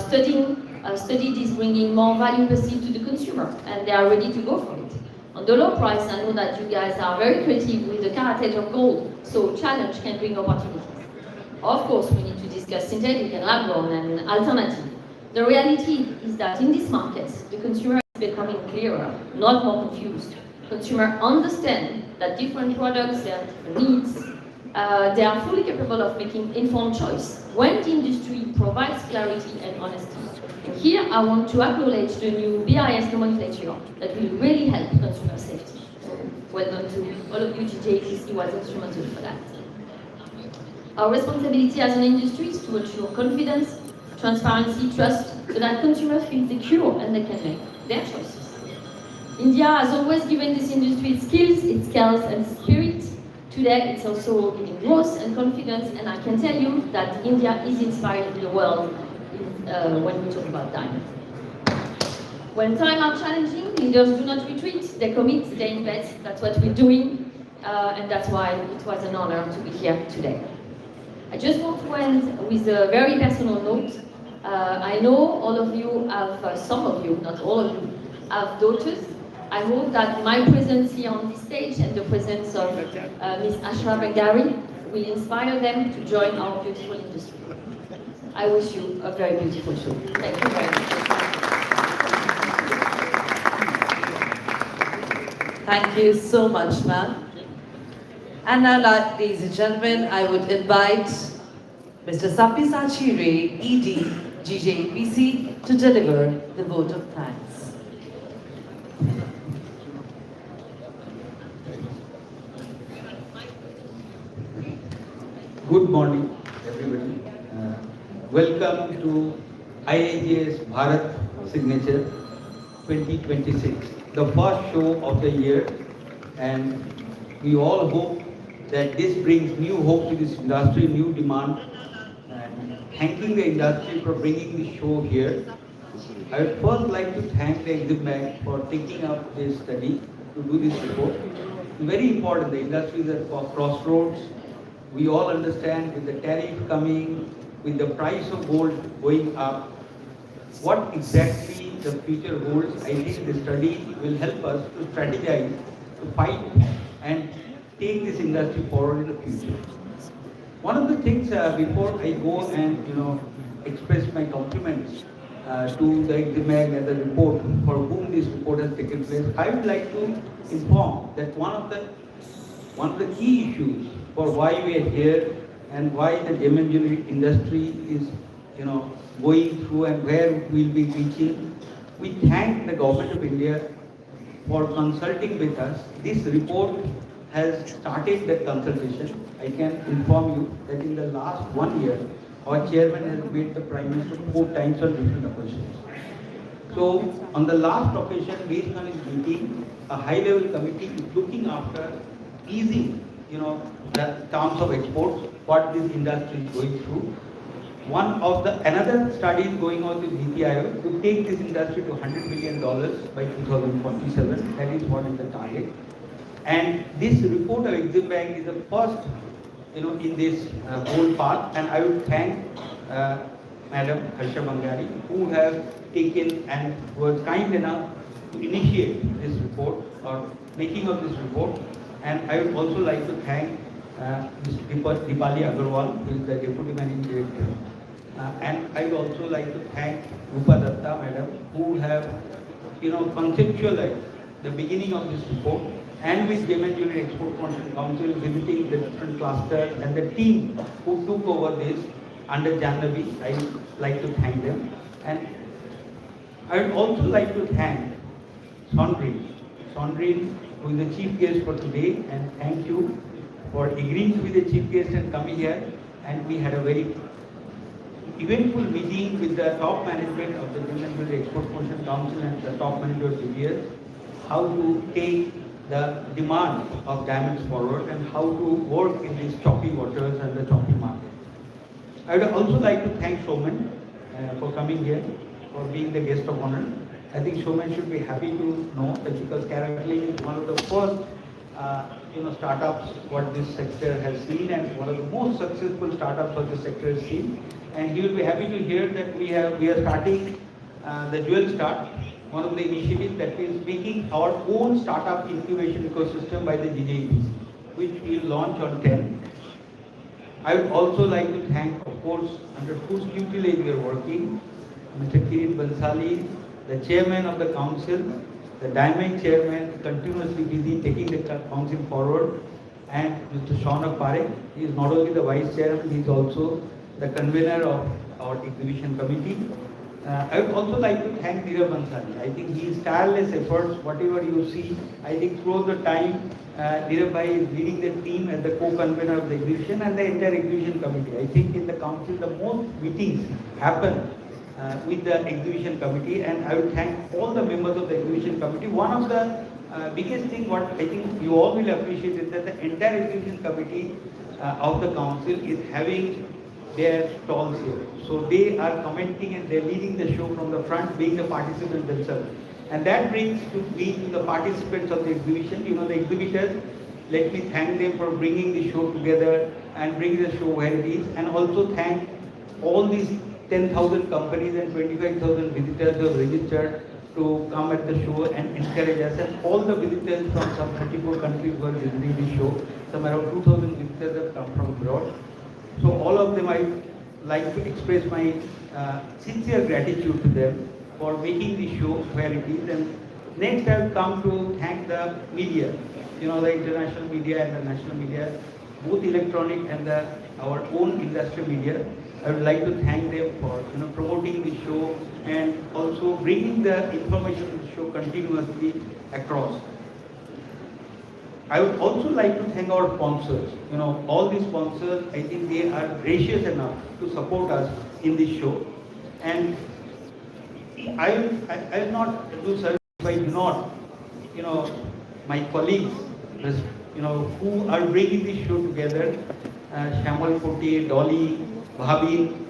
study is bringing more value perceived to the consumer, and they are ready to go for it. On the low price, I know that you guys are very creative with the caratage of gold, so challenge can bring opportunities. Of course, we need to discuss synthetic and lab-grown and alternative. The reality is that in this market, the consumer is becoming clearer, not more confused. Consumers understand that different products, they have different needs. They are fully capable of making informed choice when the industry provides clarity and honesty. And here I want to acknowledge the new BIS nomenclature that will really help consumer safety. Well done to all of you. DJBC was instrumental for that. Our responsibility as an industry is to ensure confidence, transparency, trust, so that consumers feel secure and they can make their choices. India has always given this industry its skills, its scales, and spirit. Today, it's also giving growth and confidence, and I can tell you that India is inspiring the world when we talk about diamonds. When times are challenging, leaders do not retreat, they commit, they invest. That's what we're doing, and that's why it was an honor to be here today. I just want to end with a very personal note. I know all of you have, some of you, not all of you, have daughters. I hope that my presence here on this stage and the presence of Ms. Ashra Bangari will inspire them to join our beautiful industry. I wish you a very beautiful show. Thank you very much. Thank you so much, ma'am. And now, ladies and gentlemen, I would invite Mr. Sapyasachi Ray, ED, GJPC, to deliver the vote of thanks. Good morning, everybody. Welcome to IAGS Bharat Signature 2026, the first show of the year, and we all hope that this brings new hope to this industry, new demand, and thanking the industry for bringing the show here. I would first like to thank the Exim Bank for taking up this study to do this report. It's very important, the industry is at crossroads. We all understand with the tariff coming, with the price of gold going up, what exactly the future holds. I think the study will help us to strategize, to fight and take this industry forward in the future. One of the things before I go and express my compliments to the Exim and the report for whom this report has taken place, I would like to inform that one of the key issues for why we are here and why the gem and jewelry industry is going through and where we'll be reaching. We thank the Government of India for consulting with us. This report has started that consultation. I can inform you that in the last 1 year, our chairman has met the Prime Minister 4 times on different occasions. So on the last occasion, based on his meeting, a high-level committee is looking after easing the terms of exports, what this industry is going through. Another study is going on with NITI Aayog to take this industry to $100 billion by 2047. That is what is the target. And this report of Exim Bank is the first, in this whole path. And I would thank Madam Harsha Bangari, who have taken and was kind enough to initiate this report or making of this report. And I would also like to thank Ms. Dipali Agarwal, who is the Deputy Managing Director. And I would also like to thank Rupa Datta, Madam, who have conceptualized the beginning of this report, and with Gem and Jewelry Export Council visiting the different clusters and the team who took over this under Jannavi. I would like to thank them. And I would also like to thank Sondrin, who is the chief guest for today, and thank you for agreeing to be the chief guest and coming here. And we had a very eventful meeting with the top management of the Gem and Jewelry Export Council and the top manager of GBS, how to take the demand of diamonds forward and how to work in these choppy waters and the choppy market. I would also like to thank Showman for coming here, for being the guest of honor. I think Showman should be happy to know that because CaratLane is one of the first startups what this sector has seen and one of the most successful startups what this sector has seen. And he will be happy to hear that we are starting the Jewel Start, one of the initiatives that is making our own startup incubation ecosystem by the GJPC, which we will launch on 10. I would also like to thank, of course, under whose tutelage we are working, Mr. Kirit Bansali, the chairman of the council, the diamond chairman, continuously busy taking the council forward, and Mr. Shaunak Parekh. He is not only the vice chairman, he is also the convener of our exhibition committee. I would also like to thank Neerav Bansali. I think his tireless efforts, whatever you see, I think throughout the time, Neerav Bhai is leading the team as the co-convener of the exhibition and the entire exhibition committee. I think in the council, the most meetings happen with the exhibition committee, and I would thank all the members of the exhibition committee. One of the biggest thing what I think you all will appreciate is that the entire exhibition committee of the council is having their stalls here. So they are commenting and they're leading the show from the front, being the participants themselves. And that brings to me to the participants of the exhibition, the exhibitors. Let me thank them for bringing the show together and bringing the show where it is, and also thank all these 10,000 companies and 25,000 visitors who have registered to come at the show and encourage us, and all the visitors from some 34 countries who are visiting the show. Some around 2,000 visitors have come from abroad. So all of them, I like to express my sincere gratitude to them for making the show where it is. And next I will come to thank the media, the international media and the national media, both electronic and our own industrial media. I would like to thank them for promoting the show and also bringing the information of the show continuously across. I would also like to thank our sponsors. All the sponsors, I think they are gracious enough to support us in this show. And I will not do service if I do not, my colleagues, who are bringing this show together, Shamal Kote, Dolly, Bhabin.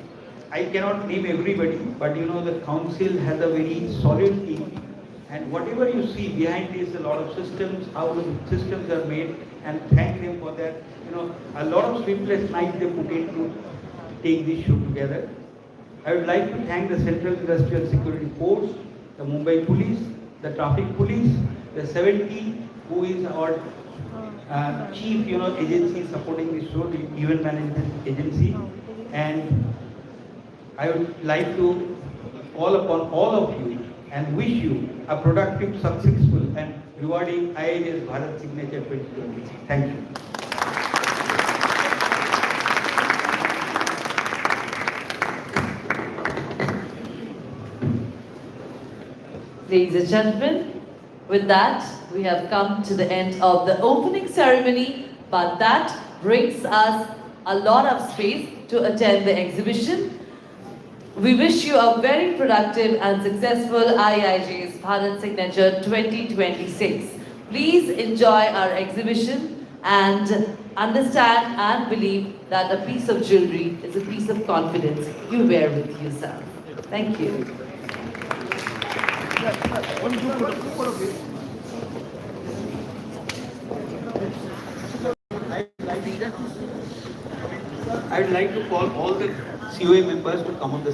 I cannot name everybody, but the council has a very solid team. And whatever you see behind this, a lot of systems, how the systems are made, and thank them for that. A lot of sleepless nights they put in to take this show together. I would like to thank the Central Industrial Security Force, the Mumbai Police, the Traffic Police, the 70, who is our chief, agency supporting this show, the event management agency. And I would like to call upon all of you and wish you a productive, successful and rewarding IAS Bharat Signature 2020. Thank you. Ladies and gentlemen, with that, we have come to the end of the opening ceremony, but that brings us a lot of space to attend the exhibition. We wish you a very productive and successful IIJ's Bharat Signature 2026. Please enjoy our exhibition and understand and believe that a piece of jewelry is a piece of confidence you wear with yourself. Thank you. I would like to call all the COA members to come on the